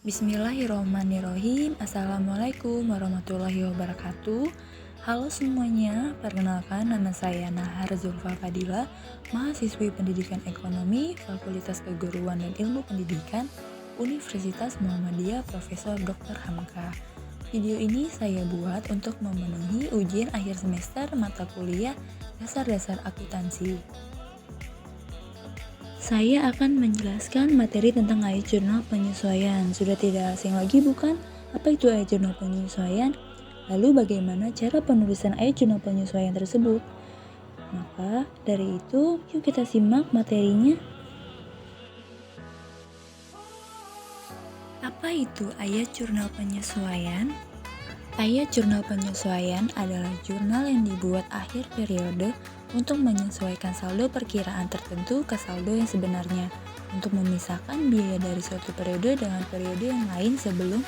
Bismillahirrohmanirrohim. Assalamualaikum warahmatullahi wabarakatuh. Halo semuanya, perkenalkan nama saya Nahar Zulfa Fadila, mahasiswi Pendidikan Ekonomi, Fakultas Keguruan dan Ilmu Pendidikan, Universitas Muhammadiyah Profesor Dr. Hamka. Video ini saya buat untuk memenuhi ujian akhir semester mata kuliah Dasar-Dasar Akuntansi. Saya akan menjelaskan materi tentang ayat jurnal penyesuaian. Sudah tidak asing lagi bukan? Apa itu ayat jurnal penyesuaian? Lalu bagaimana cara penulisan ayat jurnal penyesuaian tersebut? Maka dari itu, yuk kita simak materinya. Apa itu ayat jurnal penyesuaian? Ayat jurnal penyesuaian adalah jurnal yang dibuat akhir periode untuk menyesuaikan saldo perkiraan tertentu ke saldo yang sebenarnya, untuk memisahkan biaya dari suatu periode dengan periode yang lain sebelum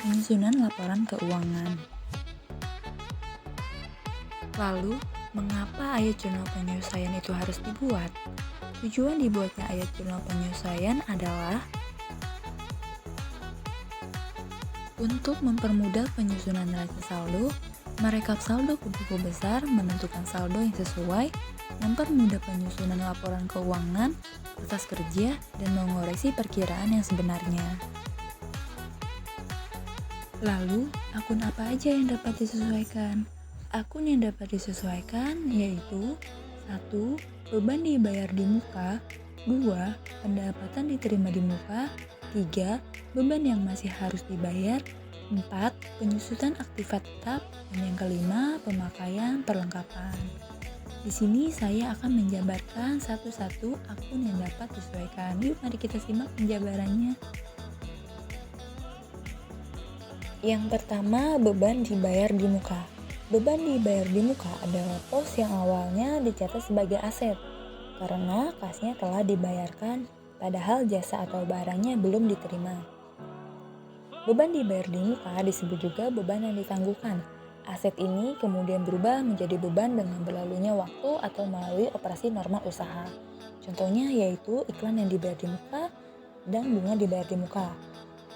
penyusunan laporan keuangan. Lalu, mengapa ayat jurnal penyesuaian itu harus dibuat? Tujuan dibuatnya ayat jurnal penyesuaian adalah untuk mempermudah penyusunan neraca saldo, merekap saldo ke buku besar, menentukan saldo yang sesuai, mempermudah penyusunan laporan keuangan, kertas kerja, dan mengoreksi perkiraan yang sebenarnya. Lalu, akun apa aja yang dapat disesuaikan? Akun yang dapat disesuaikan yaitu 1. Beban dibayar di muka, 2. Pendapatan diterima di muka, 3. Beban yang masih harus dibayar, 4. Penyusutan aktiva tetap, dan yang kelima, pemakaian perlengkapan. Di sini saya akan menjabarkan satu-satu akun yang dapat disesuaikan. Yuk mari kita simak penjabarannya. Yang pertama, beban dibayar di muka. Beban dibayar di muka adalah pos yang awalnya dicatat sebagai aset, karena kasnya telah dibayarkan, padahal jasa atau barangnya belum diterima. Beban dibayar di muka disebut juga beban yang ditangguhkan. Aset ini kemudian berubah menjadi beban dengan berlalunya waktu atau melalui operasi normal usaha. Contohnya yaitu iklan yang dibayar di muka dan bunga dibayar di muka.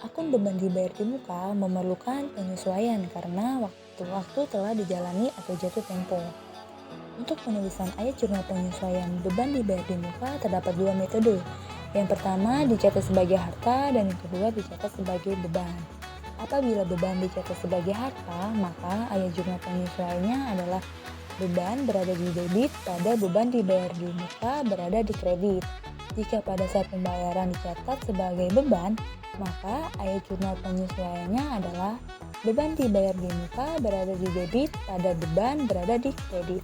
Akun beban dibayar di muka memerlukan penyesuaian karena waktu-waktu telah dijalani atau jatuh tempo. Untuk penulisan ayat jurnal penyesuaian beban dibayar di muka terdapat dua metode. Yang pertama dicatat sebagai harta dan yang kedua dicatat sebagai beban. Apabila beban dicatat sebagai harta, maka ayat jurnal penyesuaiannya adalah beban berada di debit pada beban dibayar di muka berada di kredit. Jika pada saat pembayaran dicatat sebagai beban, maka ayat jurnal penyesuaiannya adalah beban dibayar di muka berada di debit pada beban berada di kredit.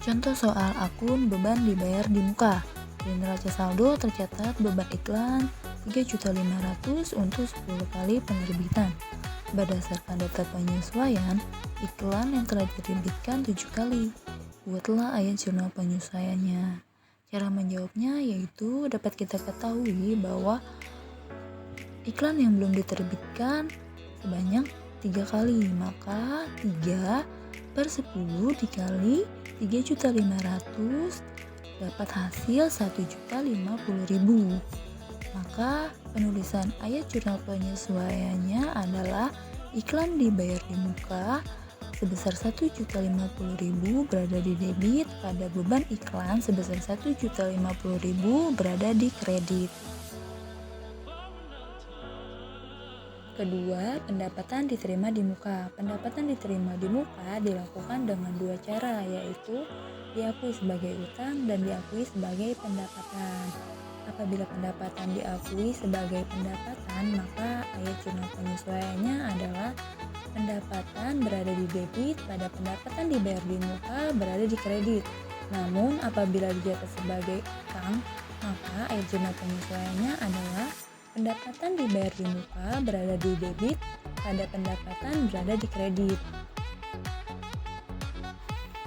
Contoh soal akun beban dibayar di muka. Di neraca saldo tercatat beban iklan 3.500.000 untuk 10 kali penerbitan. Berdasarkan data penyesuaian, iklan yang telah diterbitkan 7 kali. Buatlah ayat jurnal penyesuaiannya. Cara menjawabnya yaitu dapat kita ketahui bahwa iklan yang belum diterbitkan sebanyak 3 kali, maka 3/10 dikali 3.500.000 dapat hasil 1.050.000. Maka penulisan ayat jurnal penyesuaiannya adalah iklan dibayar di muka sebesar 1.050.000 berada di debit pada beban iklan sebesar 1.050.000 berada di kredit. Kedua, pendapatan diterima di muka. Pendapatan diterima di muka dilakukan dengan dua cara, yaitu diakui sebagai utang dan diakui sebagai pendapatan. Apabila pendapatan diakui sebagai pendapatan, maka ayat jurnal penyesuaiannya adalah pendapatan berada di debit pada pendapatan dibayar di muka berada di kredit. Namun, apabila dicatat sebagai utang, maka ayat jurnal penyesuaiannya adalah pendapatan dibayar di muka berada di debit pada pendapatan berada di kredit.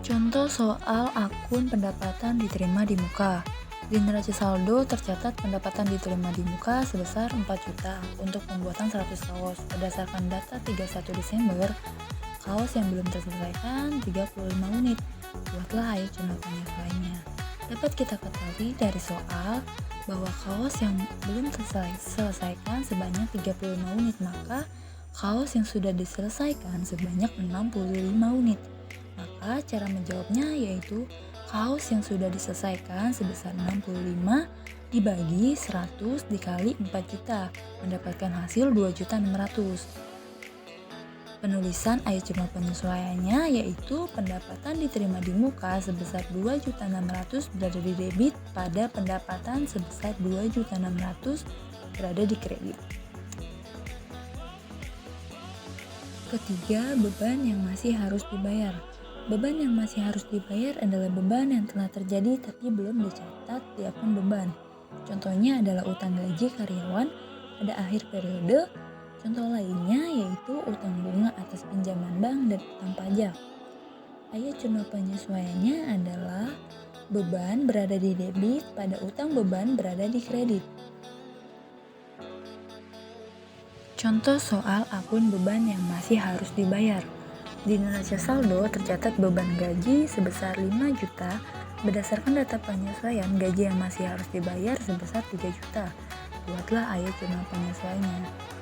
Contoh soal akun pendapatan diterima di muka. Di neraca saldo tercatat pendapatan diterima di muka sebesar 4 juta untuk pembuatan 100 kaos. Berdasarkan data 31 Desember, kaos yang belum terselesaikan 35 unit. Buatlah ayat jurnal penyesuaiannya. Dapat kita ketahui dari soal bahwa kaos yang belum selesaikan sebanyak 35 unit, maka kaos yang sudah diselesaikan sebanyak 65 unit. Maka cara menjawabnya yaitu kaos yang sudah diselesaikan sebesar 65 dibagi 100 dikali 4 juta, mendapatkan hasil 2.600.000. Penulisan ayat jurnal penyesuaiannya yaitu pendapatan diterima di muka sebesar 2.600.000 berada di debit pada pendapatan sebesar 2.600.000 berada di kredit. Ketiga, beban yang masih harus dibayar. Beban yang masih harus dibayar adalah beban yang telah terjadi tapi belum dicatat di akun beban. Contohnya adalah utang gaji karyawan pada akhir periode. Contoh lainnya yaitu utang bunga atas pinjaman bank dan utang pajak. Ayat jurnal penyesuaiannya adalah beban berada di debit pada utang beban berada di kredit. Contoh soal akun beban yang masih harus dibayar. Di neraca saldo tercatat beban gaji sebesar 5 juta. Berdasarkan data penyesuaian, gaji yang masih harus dibayar sebesar 3 juta. Buatlah ayat jurnal penyesuaiannya.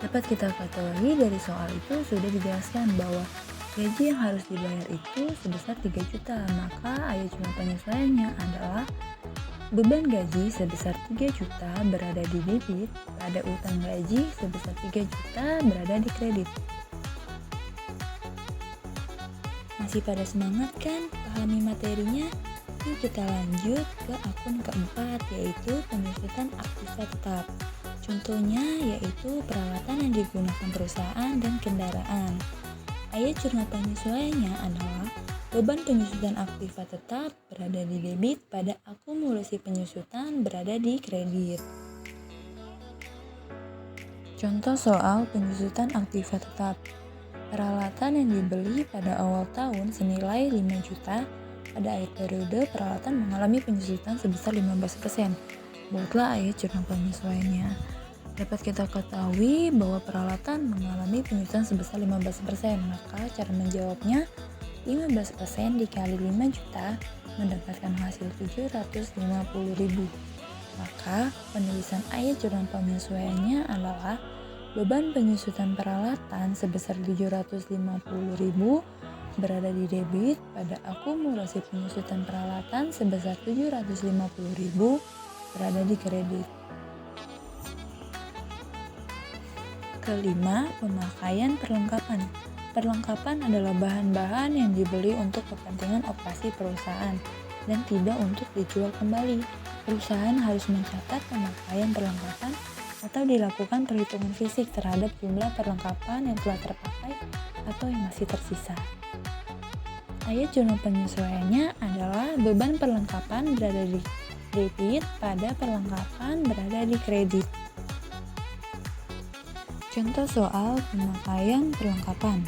Dapat kita ketahui dari soal itu sudah dijelaskan bahwa gaji yang harus dibayar itu sebesar 3 juta. Maka ayat jurnal penyesuaiannya adalah beban gaji sebesar 3 juta berada di debit pada utang gaji sebesar 3 juta berada di kredit. Masih pada semangat kan pahami materinya? Yuk kita lanjut ke akun keempat yaitu penyusutan aktiva tetap. Contohnya yaitu peralatan yang digunakan perusahaan dan kendaraan. Ayat jurnal penyesuaiannya adalah beban penyusutan aktiva tetap berada di debit pada akumulasi penyusutan berada di kredit. Contoh soal penyusutan aktiva tetap. Peralatan yang dibeli pada awal tahun senilai 5 juta, pada akhir periode peralatan mengalami penyusutan sebesar 15%. Buatlah ayat jurnal penyesuaiannya. Dapat kita ketahui bahwa peralatan mengalami penyusutan sebesar 15%, maka cara menjawabnya 15% dikali 5 juta mendapatkan hasil 750.000. Maka penulisan ayat jurnal penyesuaiannya adalah beban penyusutan peralatan sebesar 750.000 berada di debit pada akumulasi penyusutan peralatan sebesar 750.000 berada di kredit. Kelima, pemakaian perlengkapan. Perlengkapan adalah bahan-bahan yang dibeli untuk kepentingan operasi perusahaan dan tidak untuk dijual kembali. Perusahaan harus mencatat pemakaian perlengkapan atau dilakukan perhitungan fisik terhadap jumlah perlengkapan yang telah terpakai atau yang masih tersisa. Ayat jurnal penyesuaiannya adalah beban perlengkapan berada di debit pada perlengkapan berada di kredit. Contoh soal pemakaian perlengkapan.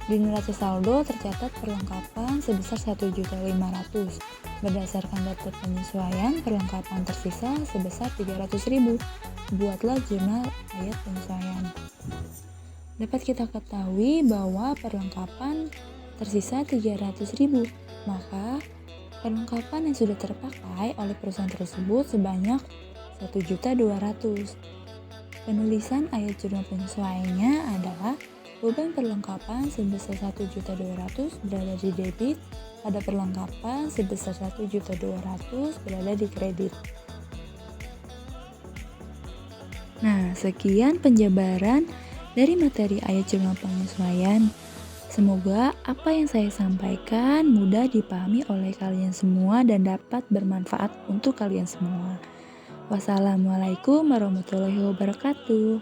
Di neraca saldo tercatat perlengkapan sebesar 1.500.000. Berdasarkan data penyesuaian, perlengkapan tersisa sebesar 300.000. Buatlah jurnal ayat penyesuaian. Dapat kita ketahui bahwa perlengkapan tersisa 300.000. Maka perlengkapan yang sudah terpakai oleh perusahaan tersebut sebanyak 1.200.000. Penulisan ayat jurnal penyesuaiannya adalah beban perlengkapan sebesar 1.200.000 berada di debit pada perlengkapan sebesar 1.200.000 berada di kredit. Nah, sekian penjabaran dari materi ayat jurnal penyesuaian. Semoga apa yang saya sampaikan mudah dipahami oleh kalian semua dan dapat bermanfaat untuk kalian semua. Wassalamualaikum warahmatullahi wabarakatuh.